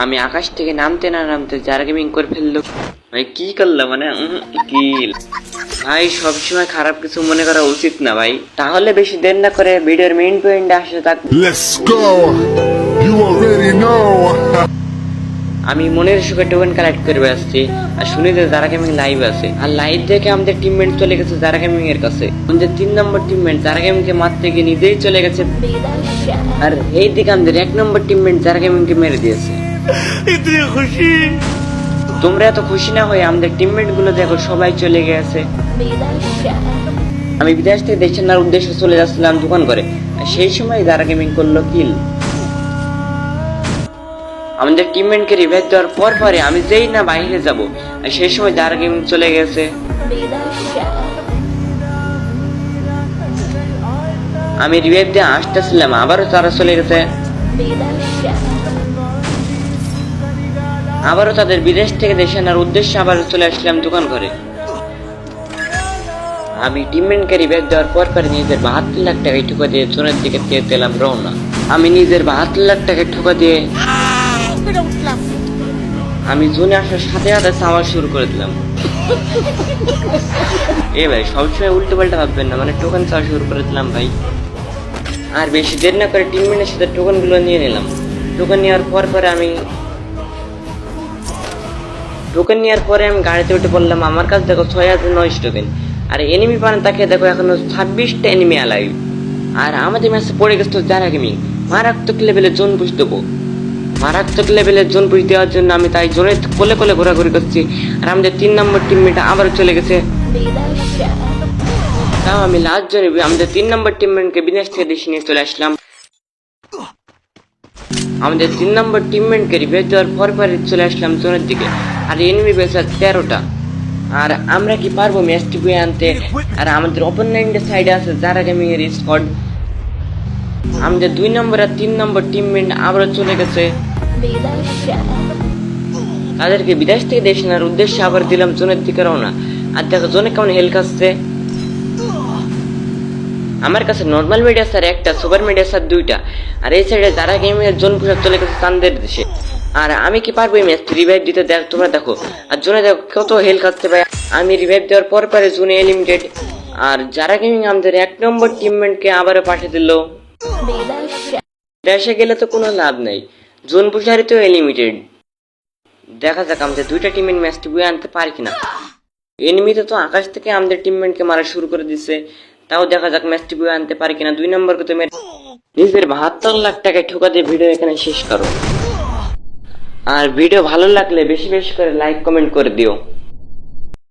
আমি আকাশ থেকে নামতে না নামতে যারা গেমিং করে ফেললো। ভাই কি করলাম মানে কি ভাই, সবসময় খারাপ কিছু মনে করা উচিত না ভাই। তাহলে বেশি দেরি না করে ভিডিওর মেইন পয়েন্টে আসে থাক। Let's go. You already know. আমি মনের সুখে টোকেন কালেক্ট করে আসছি আর শুনি যে যারা গেমিং লাইভ আছে, আর লাইভ দেখে আমাদের টিমমেট চলে গেছে যারা গেমিং এর কাছে। আমাদের 3 নম্বর টিমমেট যারা গেমিং কে মারতে গিয়ে নিজেই চলে গেছে, আর এই দিকে আমাদের 1 নম্বর টিমমেট যারা গেমিং কে মেরে দিয়েছে। খুশি তোমরা এত খুশি না হয়ে আমাদের টিমমেট গুলো দেখো সবাই চলে গেছে। আমি বিদেশ থেকে দেশে নেওয়ার উদ্দেশ্যে চলে যাচ্ছিলাম দোকান করে, আর সেই সময় যারা গেমিং করলো কিল। আমাদের টিমমেটকে রিভাইভ দেওয়ার পর পরে আমি যেই না বাইরে যাব, আর সেই সময় যারা গেমিং চলে গেছে। আমি রিভাইভ দিয়ে আসতেছিলাম, আবারও তারা চলে গেছে। আবারও তাদের বিদেশ থেকে দেশে আনার উদ্দেশ্যে আবার চলে আসলাম দোকান ঘরে। আমি টিমমেটকে রিভাইভ দেওয়ার পর পরে নিজের 72 লাখ টাকা ঠুকা দিয়ে জোনের দিকে দিলাম রওনা। আমি নিজের 72 লাখ টাকা ঠুকা দিয়ে আমি জোনে আসার সাথে সাথে চাওয়া শুরু করে দিলাম। এ ভাই সবসময় উল্টো পাল্টা ভাববেন না, মানে টোকেন চাওয়া শুরু করে দিলাম ভাই। আর বেশি দেরি না করে টিমমেটের সাথে টোকেন গুলো নিয়ে নিলাম। টোকেন নেওয়ার পরে আমি গাড়িতে উঠে পড়লাম। আমার কাছে দেখো 6900 টোকেন, আর এনিমি পান তাকে দেখো এখনো 26টা এনিমি আলাইভ। আর আমাদের ম্যাচে পড়ে গেছে যারা গেমিং। মারাত্মক লেভেলের জোন পুশ দেবো, মারাত্মক লেভেলের জোন পুশ দেওয়ার জন্য আমি তাই জোনে কোলে কোলে ঘোরাঘুরি করছি। আর আমাদের 3 নম্বর টিমমেট আবারও চলে গেছে। তাও আমি লাস্ট জোনে আমাদের 3 নম্বর টিমমেটকে বিদেশ থেকে দেশে নিয়ে চলে আসলাম। আমাদের 3 নম্বর টিমমেটকে রিভাইভ দেওয়ার পরে চলে আসলাম জোনের দিকে, আর এনিমি বেঁচে 13টা। আর আমরা কি পারবো ম্যাচটি বয়ে আনতে? আর আমাদের অপোনেন্টের সাইডে আছে যারা গেমিং এর স্কোয়াড। আমাদের 2 নম্বর আর 3 নম্বর টিমমেট আবারও চলে গেছে। তাদেরকে বিদেশ থেকে দেশে আনার উদ্দেশ্যে আবার দিলাম জোনের দিকে রওনা। আর দেখো জোনে কেমন হেল খাচ্ছে। আমার কাছে নর্মাল মিডিয়া স্যার একটা, সুপার মিডিয়া স্যার 2টা, আর এই সাইডে যারা গেমিং এর জোন পোশাক চলে গেছে চান্দের দেশে। আর আমি কি পারবো এই ম্যাচটি রিভাইভ দিতে? দেখ তোমরা দেখো, আর জোনে দেখো কত হেল খাচ্ছে ভাই। আমি রিভাইভ দেওয়ার পরে জোনে এলিমিটেড। আর যারা গেমিং আমাদের 1 নম্বর টিমমেটকে আবারও পাঠিয়ে দিল। দেশে গেলে তো কোনো লাভ নেই, জোন পুষারি তো এলিমিটেড। দেখা যাক আমাদের 2টা টিমের ম্যাচটি বয়ে আনতে পারি কিনা। এনিমিতে তো আকাশ থেকে আমাদের টিমমেটকে মারা শুরু করে দিচ্ছে, তাও দেখা যাক ম্যাচটি বয়ে আনতে পারি কিনা। 2 নম্বরকে তো নিজের 72 লাখ টাকায় ঠোকা দিয়ে ভিডিও এখানে শেষ করো। আর ভিডিও ভালো লাগলে বেশি বেশি করে লাইক কমেন্ট করে দিও।